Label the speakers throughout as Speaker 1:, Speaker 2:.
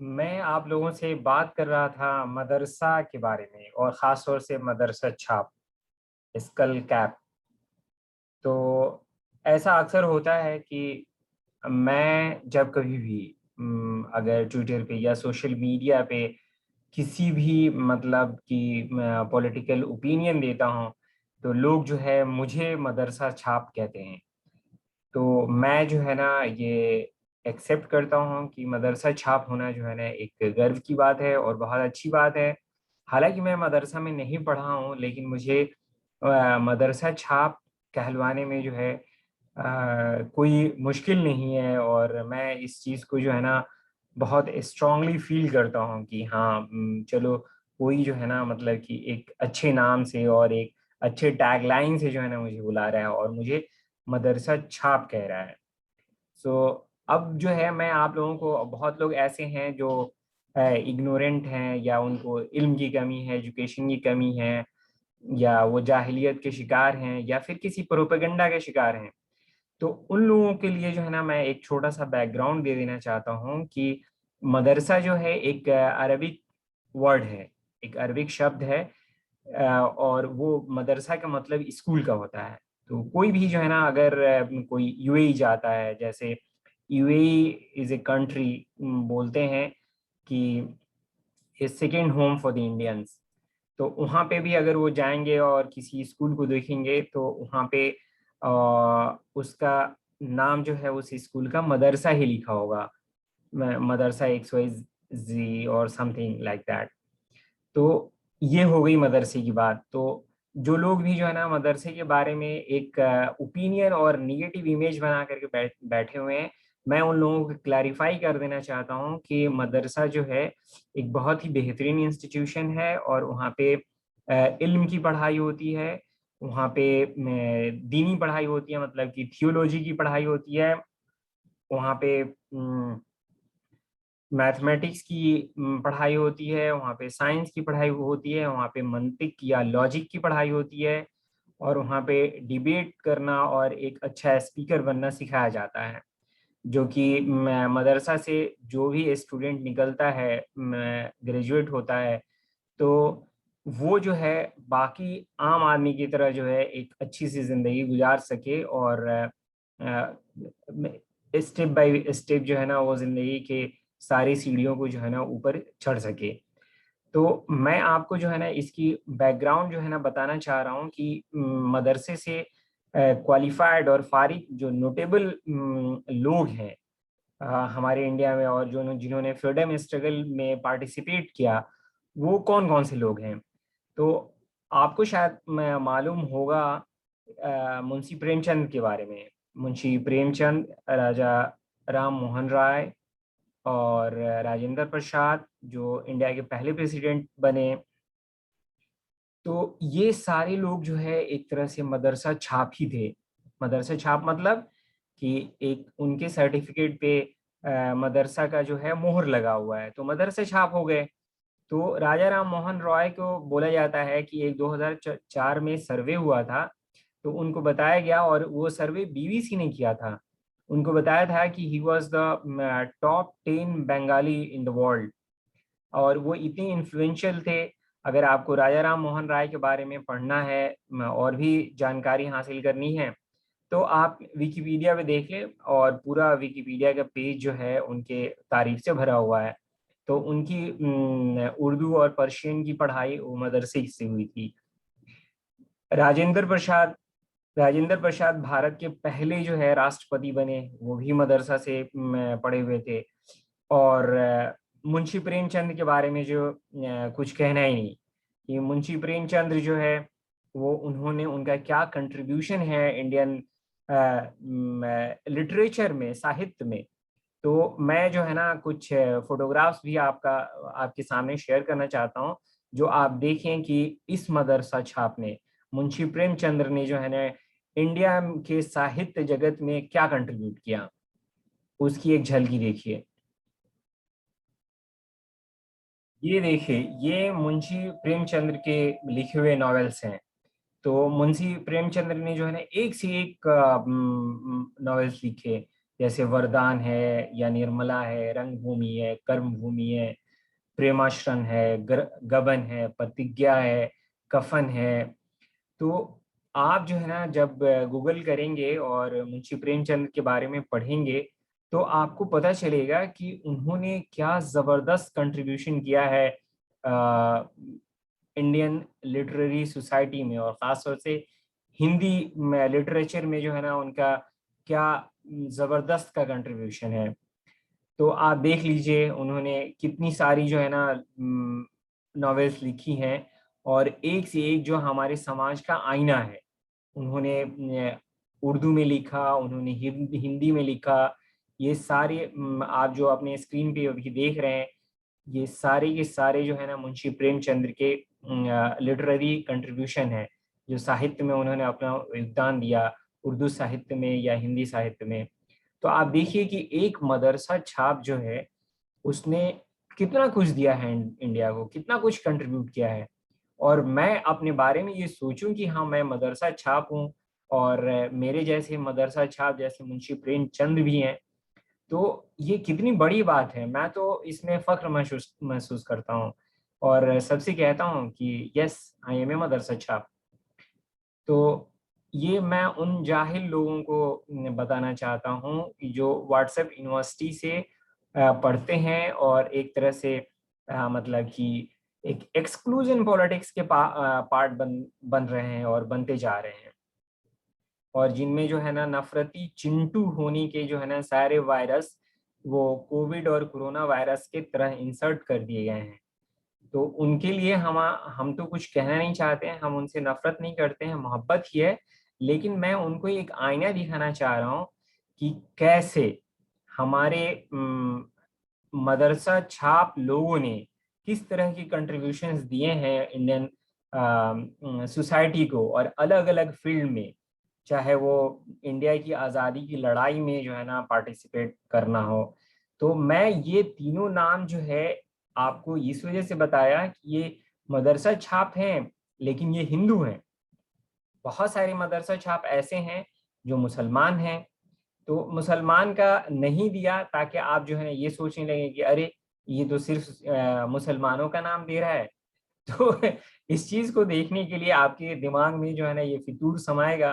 Speaker 1: मैं आप लोगों से बात कर रहा था मदरसा के बारे में और ख़ास तौर से मदरसा छाप, स्कल कैप। तो ऐसा अक्सर होता है कि मैं जब कभी भी अगर ट्विटर पे या सोशल मीडिया पे किसी भी मतलब कि पॉलिटिकल ओपिनियन देता हूँ, तो लोग जो है मुझे मदरसा छाप कहते हैं। तो मैं जो है ना ये एक्सेप्ट करता हूँ कि मदरसा छाप होना जो है ना एक गर्व की बात है और बहुत अच्छी बात है। हालांकि मैं मदरसा में नहीं पढ़ा हूँ, लेकिन मुझे मदरसा छाप कहलवाने में जो है कोई मुश्किल नहीं है, और मैं इस चीज़ को जो है ना बहुत स्ट्रांगली फील करता हूँ कि हाँ, चलो कोई जो है ना मतलब कि एक अच्छे नाम से और एक अच्छे टैगलाइन से जो है ना मुझे बुला रहा है और मुझे मदरसा छाप कह रहा है। सो अब जो है मैं आप लोगों को, बहुत लोग ऐसे हैं जो इग्नोरेंट हैं या उनको इल्म की कमी है, एजुकेशन की कमी है, या वो जाहिलियत के शिकार हैं या फिर किसी प्रोपेगेंडा के शिकार हैं। तो उन लोगों के लिए जो है ना मैं एक छोटा सा बैकग्राउंड दे देना चाहता हूँ कि मदरसा जो है एक अरबिक वर्ड है, एक अरबिक शब्द है। और वो मदरसा का मतलब स्कूल का होता है। तो कोई भी जो है ना अगर कोई यूएई जाता है, जैसे यूएई इज ए कंट्री, बोलते हैं कि second home for the Indians. तो वहाँ पे भी अगर वो जाएंगे और किसी स्कूल को देखेंगे तो वहाँ पे उसका नाम जो है उस स्कूल का मदरसा ही लिखा होगा, मदरसा एक्स वाई जी और समथिंग लाइक दैट। तो ये हो गई मदरसे की बात। तो जो लोग भी जो है ना मदरसे के बारे में एक ओपिनियन और निगेटिव इमेज बना करके बैठे हुए हैं, मैं उन लोगों को क्लैरिफाई कर देना चाहता हूँ कि मदरसा जो है एक बहुत ही बेहतरीन इंस्टीट्यूशन है, और वहाँ पे इल्म की पढ़ाई होती है। वहाँ पे दीनी पढ़ाई होती है, मतलब कि थियोलॉजी की पढ़ाई होती है। वहाँ पे मैथमेटिक्स की पढ़ाई होती है, वहाँ पे साइंस की पढ़ाई होती है, वहाँ पे मंतिक या लॉजिक की पढ़ाई होती है, और वहाँ पे डिबेट करना और एक अच्छा स्पीकर बनना सिखाया जाता है। जो कि मदरसा से जो भी स्टूडेंट निकलता है, ग्रेजुएट होता है, तो वो जो है बाकी आम आदमी की तरह जो है एक अच्छी सी जिंदगी गुजार सके, और स्टेप बाय स्टेप जो है ना वो जिंदगी के सारी सीढ़ियों को जो है ना ऊपर चढ़ सके। तो मैं आपको जो है ना इसकी बैकग्राउंड जो है ना बताना चाह रहा हूँ कि मदरसे से क्वालिफाइड और फारिग जो नोटेबल लोग हैं हमारे इंडिया में, और जो जिन्होंने फ्रीडम स्ट्रगल में पार्टिसिपेट किया, वो कौन कौन से लोग हैं। तो आपको शायद मालूम होगा मुंशी प्रेमचंद के बारे में। मुंशी प्रेमचंद, राजा राम मोहन राय, और राजेंद्र प्रसाद जो इंडिया के पहले प्रेसिडेंट बने। तो ये सारे लोग जो है एक तरह से मदरसा छाप ही थे। मदरसा छाप मतलब कि एक उनके सर्टिफिकेट पे मदरसा का जो है मोहर लगा हुआ है, तो मदरसा छाप हो गए। तो राजा राम मोहन रॉय को बोला जाता है कि एक 2004 में सर्वे हुआ था, तो उनको बताया गया, और वो सर्वे बीबीसी ने किया था। उनको बताया था कि he was the top 10 Bengali in the world, और वो इतने इन्फ्लुएंशियल थे। अगर आपको राजा राम मोहन राय के बारे में पढ़ना है और भी जानकारी हासिल करनी है, तो आप विकिपीडिया पे देख लें, और पूरा विकिपीडिया का पेज जो है उनके तारीफ से भरा हुआ है। तो उनकी उर्दू और पर्शियन की पढ़ाई वो मदरसे से हुई थी। राजेंद्र प्रसाद, राजेंद्र प्रसाद भारत के पहले जो है राष्ट्रपति बने, वो भी मदरसा से पढ़े हुए थे। और मुंशी प्रेमचंद के बारे में जो कुछ कहना ही नहीं, कि मुंशी प्रेमचंद जो है वो उन्होंने, उनका क्या कंट्रीब्यूशन है इंडियन लिटरेचर में, साहित्य में। तो मैं जो है ना कुछ फोटोग्राफ्स भी आपके सामने शेयर करना चाहता हूँ, जो आप देखें कि इस मदरसा छाप ने, मुंशी प्रेमचंद्र ने जो है ना इंडिया के साहित्य जगत में क्या कंट्रीब्यूट किया, उसकी एक झलकी देखिए। ये देखिए, ये मुंशी प्रेमचंद्र के लिखे हुए नॉवेल्स हैं। तो मुंशी प्रेमचंद्र ने जो है ना एक से एक नॉवेल्स लिखे। जैसे वरदान है या निर्मला है, रंगभूमि है, कर्मभूमि है, प्रेमाश्रन है, गबन है, प्रतिज्ञा है, कफन है। तो आप जो है ना जब गूगल करेंगे और मुंशी प्रेमचंद के बारे में पढ़ेंगे तो आपको पता चलेगा कि उन्होंने क्या जबरदस्त कंट्रीब्यूशन किया है इंडियन लिटरेरी सोसाइटी में, और खासतौर से हिंदी लिटरेचर में जो है ना उनका क्या जबरदस्त का कंट्रीब्यूशन है। तो आप देख लीजिए उन्होंने कितनी सारी जो है ना नॉवेल्स लिखी हैं, और एक से एक जो हमारे समाज का आईना है। उन्होंने उर्दू में लिखा, उन्होंने हिंदी में लिखा। ये सारे आप जो अपने स्क्रीन पे अभी देख रहे हैं, ये सारे के सारे जो है ना मुंशी प्रेमचंद्र के लिटरेरी कंट्रीब्यूशन है, जो साहित्य में उन्होंने अपना योगदान दिया, उर्दू साहित्य में या हिंदी साहित्य में। तो आप देखिए कि एक मदरसा छाप जो है उसने कितना कुछ दिया है इंडिया को, कितना कुछ कंट्रीब्यूट किया है। और मैं अपने बारे में ये सोचूं कि हाँ मैं मदरसा छाप हूँ, और मेरे जैसे मदरसा छाप जैसे मुंशी प्रेमचंद भी हैं, तो ये कितनी बड़ी बात है। मैं तो इसमें फख्र महसूस महसूस करता हूँ, और सबसे कहता हूँ कि यस, आई एम ए मदरसा छाप। तो ये मैं उन जाहिल लोगों को बताना चाहता हूँ कि जो व्हाट्सएप यूनिवर्सिटी से पढ़ते हैं और एक तरह से मतलब कि एक एक्सक्लूजन पॉलिटिक्स के पार्ट बन रहे हैं और बनते जा रहे हैं, और जिनमें जो है ना नफरती चिंटू होने के जो है ना सारे वायरस वो कोविड और कोरोना वायरस के तरह इंसर्ट कर दिए गए हैं। तो उनके लिए हम तो कुछ कहना नहीं चाहते हैं, हम उनसे नफरत नहीं करते हैं, मोहब्बत ही है। लेकिन मैं उनको एक आईना दिखाना चाह रहा हूँ कि कैसे हमारे मदरसा छाप लोगों ने किस तरह की कंट्रीब्यूशंस दिए हैं इंडियन सोसाइटी को, और अलग अलग फील्ड में, चाहे वो इंडिया की आज़ादी की लड़ाई में जो है ना पार्टिसिपेट करना हो। तो मैं ये तीनों नाम जो है आपको इस वजह से बताया कि ये मदरसा छाप हैं, लेकिन ये हिंदू हैं। बहुत सारे मदरसा छाप ऐसे हैं जो मुसलमान हैं। तो मुसलमान का नहीं दिया ताकि आप जो है ना ये सोचने लगे कि अरे ये तो सिर्फ मुसलमानों का नाम दे रहा है। तो इस चीज को देखने के लिए आपके दिमाग में जो है ना ये फितूर समाएगा,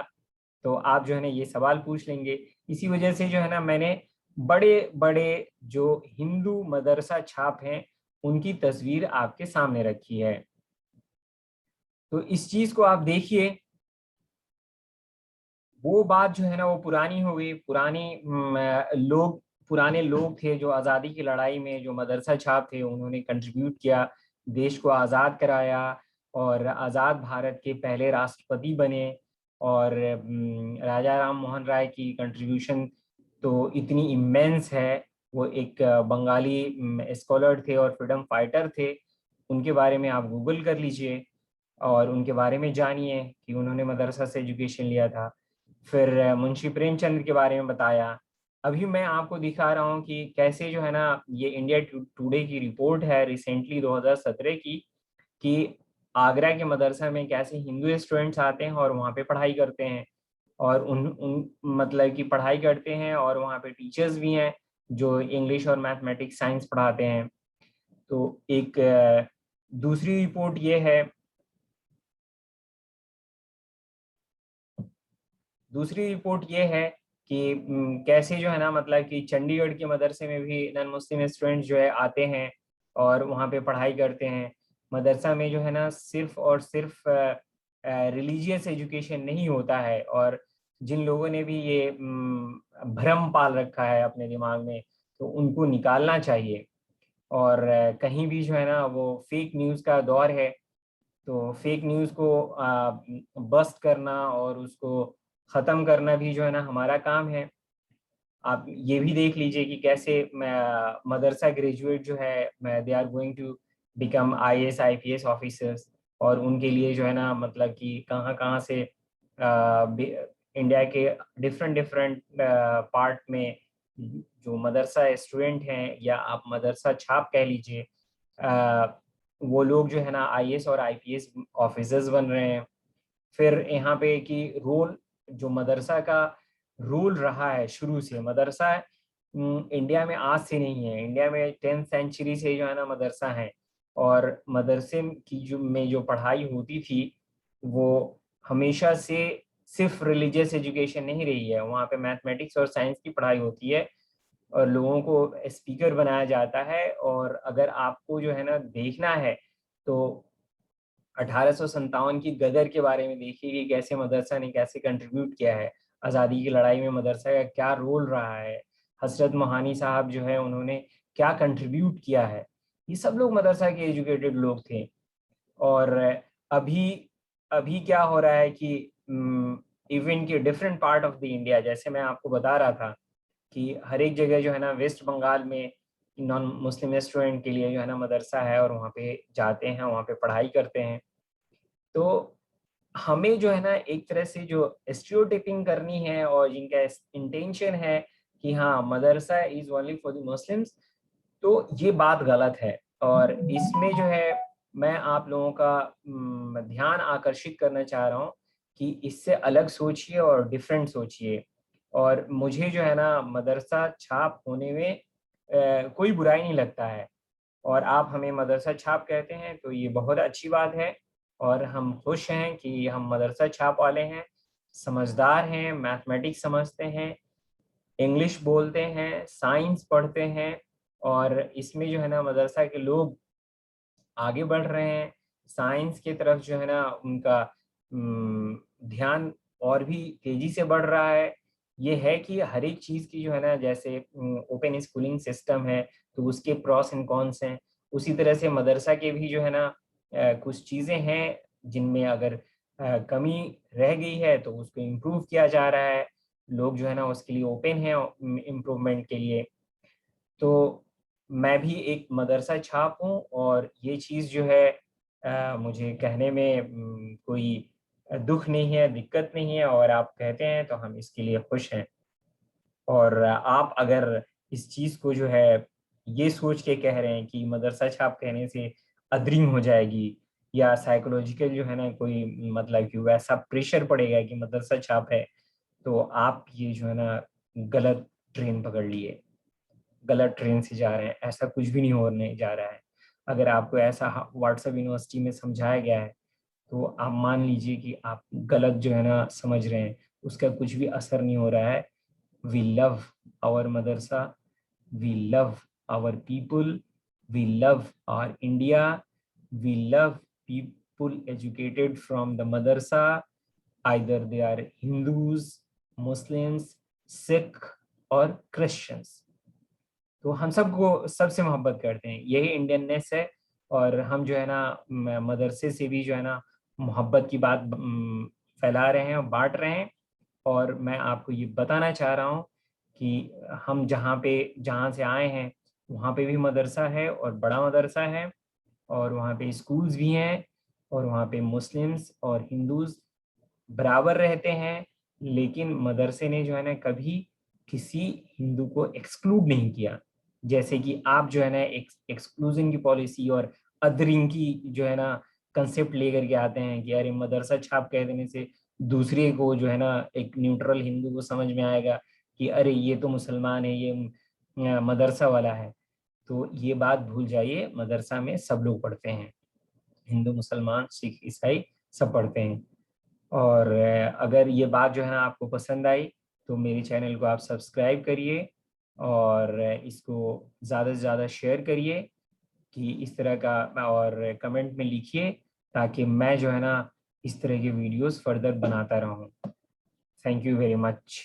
Speaker 1: तो आप जो है ना ये सवाल पूछ लेंगे। इसी वजह से जो है ना मैंने बड़े बड़े जो हिंदू मदरसा छाप हैं उनकी तस्वीर आपके सामने रखी है। तो इस चीज को आप देखिए। वो बात जो है ना वो पुरानी हो गई। पुराने लोग थे जो आज़ादी की लड़ाई में जो मदरसा छाप थे, उन्होंने कंट्रीब्यूट किया, देश को आज़ाद कराया, और आज़ाद भारत के पहले राष्ट्रपति बने। और राजा राम मोहन राय की कंट्रीब्यूशन तो इतनी इमेंस है। वो एक बंगाली स्कॉलर थे और फ्रीडम फाइटर थे। उनके बारे में आप गूगल कर लीजिए और उनके बारे में जानिए कि उन्होंने मदरसा से एजुकेशन लिया था। फिर मुंशी प्रेमचंद के बारे में बताया। अभी मैं आपको दिखा रहा हूँ कि कैसे जो है ना ये इंडिया टुडे की रिपोर्ट है रिसेंटली 2017 की, कि आगरा के मदरसा में कैसे हिंदू स्टूडेंट्स आते हैं और वहाँ पे पढ़ाई करते हैं, और उन उन मतलब की पढ़ाई करते हैं, और वहाँ पे टीचर्स भी हैं जो इंग्लिश और मैथमेटिक्स साइंस पढ़ाते हैं। तो एक दूसरी रिपोर्ट ये है, दूसरी रिपोर्ट ये है कि कैसे जो है ना मतलब कि चंडीगढ़ के मदरसे में भी नॉन मुस्लिम स्टूडेंट्स जो है आते हैं और वहाँ पे पढ़ाई करते हैं। मदरसा में जो है ना सिर्फ और सिर्फ रिलीजियस एजुकेशन नहीं होता है, और जिन लोगों ने भी ये भ्रम पाल रखा है अपने दिमाग में, तो उनको निकालना चाहिए। और कहीं भी जो है ना वो फेक न्यूज़ का दौर है, तो फेक न्यूज़ को बस्ट करना और उसको ख़त्म करना भी जो है ना हमारा काम है। आप ये भी देख लीजिए कि कैसे मदरसा ग्रेजुएट जो है they are going to become IAS IPS officers, और उनके लिए जो है ना मतलब कि कहाँ कहाँ से इंडिया के डिफरेंट डिफरेंट पार्ट में जो मदरसा स्टूडेंट हैं या आप मदरसा छाप कह लीजिए, वो लोग जो है ना आईएएस और आईपीएस ऑफिसर्स बन रहे हैं। फिर यहाँ पे कि रोल जो मदरसा का रोल रहा है शुरू से। मदरसा इंडिया में आज से नहीं है, इंडिया में 10th सेंचुरी से जो है ना मदरसा है। और मदरसे की जो पढ़ाई होती थी वो हमेशा से सिर्फ रिलीजियस एजुकेशन नहीं रही है, वहाँ पे मैथमेटिक्स और साइंस की पढ़ाई होती है और लोगों को स्पीकर बनाया जाता है। और अगर आपको जो है ना देखना है तो 1857 की गदर के बारे में देखिए कि कैसे मदरसा ने कैसे कंट्रीब्यूट किया है, आज़ादी की लड़ाई में मदरसा का क्या रोल रहा है, हजरत मोहानी साहब जो है उन्होंने क्या कंट्रीब्यूट किया है। ये सब लोग मदरसा के एजुकेटेड लोग थे। और अभी अभी क्या हो रहा है कि इवन के different part of the India, जैसे मैं आपको बता रहा था कि हर एक जगह जो है ना वेस्ट बंगाल में नॉन मुस्लिम स्टूडेंट के लिए जो है ना मदरसा है और वहाँ पे जाते हैं, वहाँ पे पढ़ाई करते हैं। तो हमें जो है ना एक तरह से जो स्टीरियोटाइपिंग करनी है और जिनका इंटेंशन है कि हाँ madrasa is only for the Muslims, तो ये बात गलत है। और इसमें जो है मैं आप लोगों का ध्यान आकर्षित करना चाह रहा हूँ कि इससे अलग सोचिए और डिफरेंट सोचिए। और मुझे जो है ना मदरसा छाप होने में कोई बुराई नहीं लगता है। और आप हमें मदरसा छाप कहते हैं तो ये बहुत अच्छी बात है। और हम खुश हैं कि हम मदरसा छाप वाले हैं, समझदार हैं, मैथमेटिक्स समझते हैं, इंग्लिश बोलते हैं, साइंस पढ़ते हैं। और इसमें जो है ना मदरसा के लोग आगे बढ़ रहे हैं, साइंस की तरफ जो है ना उनका ध्यान और भी तेजी से बढ़ रहा है। ये है कि हर एक चीज़ की जो है ना, जैसे ओपन स्कूलिंग सिस्टम है तो उसके प्रॉस एंड कॉन्स हैं, उसी तरह से मदरसा के भी जो है ना कुछ चीज़ें हैं जिनमें अगर कमी रह गई है तो उसको इम्प्रूव किया जा रहा है। लोग जो है ना उसके लिए ओपन हैं इम्प्रूवमेंट के लिए। तो मैं भी एक मदरसा छाप हूँ और ये चीज़ जो है मुझे कहने में कोई दुख नहीं है, दिक्कत नहीं है। और आप कहते हैं तो हम इसके लिए खुश हैं। और आप अगर इस चीज़ को जो है ये सोच के कह रहे हैं कि मदरसा छाप कहने से अधरिंग हो जाएगी या साइकोलॉजिकल जो है ना कोई मतलब कि वैसा प्रेशर पड़ेगा कि मदरसा छाप है, तो आप ये जो है ना गलत ट्रेन पकड़ लिए, गलत ट्रेन से जा रहे हैं। ऐसा कुछ भी नहीं होने जा रहा है। अगर आपको ऐसा व्हाट्सएप यूनिवर्सिटी में समझाया गया है तो आप मान लीजिए कि आप गलत जो है ना समझ रहे हैं, उसका कुछ भी असर नहीं हो रहा है। वी लव आवर मदरसा, we love our people, we love our India, we love people educated from the मदरसा, either they are Hindus, Muslims, Sikh और क्रिश्चियंस। तो हम सबको सबसे मोहब्बत करते हैं, यही इंडियननेस है। और हम जो है ना मदरसे से भी जो है ना मोहब्बत की बात फैला रहे हैं और बांट रहे हैं। और मैं आपको ये बताना चाह रहा हूँ कि हम जहाँ से आए हैं वहाँ पे भी मदरसा है और बड़ा मदरसा है, और वहाँ पे स्कूल्स भी हैं। और वहाँ पे मुस्लिम्स और हिंदूज बराबर रहते हैं। लेकिन मदरसे ने जो है ना कभी किसी हिंदू को एक्सक्लूड नहीं किया। जैसे कि आप जो है ना एक्सक्लूजन की पॉलिसी और अदरिंग की जो है ना कंसेप्ट लेकर के आते हैं कि अरे मदरसा छाप कह देने से दूसरे को जो है ना एक न्यूट्रल हिंदू को समझ में आएगा कि अरे ये तो मुसलमान है, ये मदरसा वाला है। तो ये बात भूल जाइए, मदरसा में सब लोग पढ़ते हैं, हिंदू मुसलमान सिख ईसाई सब पढ़ते हैं। और अगर ये बात जो है ना आपको पसंद आई तो मेरे चैनल को आप सब्सक्राइब करिए और इसको ज़्यादा से ज़्यादा शेयर करिए कि इस तरह का, और कमेंट में लिखिए ताकि मैं जो है ना इस तरह के वीडियोस फर्दर बनाता रहूं। Thank you very much.